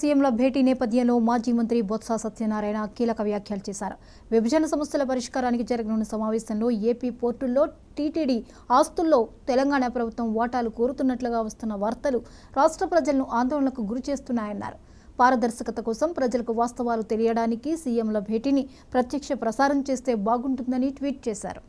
సీఎంల భేటీ నేపథ్యంలో మాజీ మంత్రి బొత్స సత్యనారాయణ కీలక వ్యాఖ్యలు చేశారు. విభజన సమస్యల పరిష్కారానికి జరగనున్న సమావేశంలో ఏపీ పోర్టుల్లో టీటీడీ ఆస్తుల్లో తెలంగాణ ప్రభుత్వం వాటాలు కోరుతున్నట్లుగా వస్తున్న వార్తలు రాష్ట్ర ప్రజలను ఆందోళనకు గురిచేస్తున్నాయన్నారు. పారదర్శకత కోసం ప్రజలకు వాస్తవాలు తెలియడానికి సీఎంల భేటీని ప్రత్యక్ష ప్రసారం చేస్తే బాగుంటుందని ట్వీట్ చేశారు.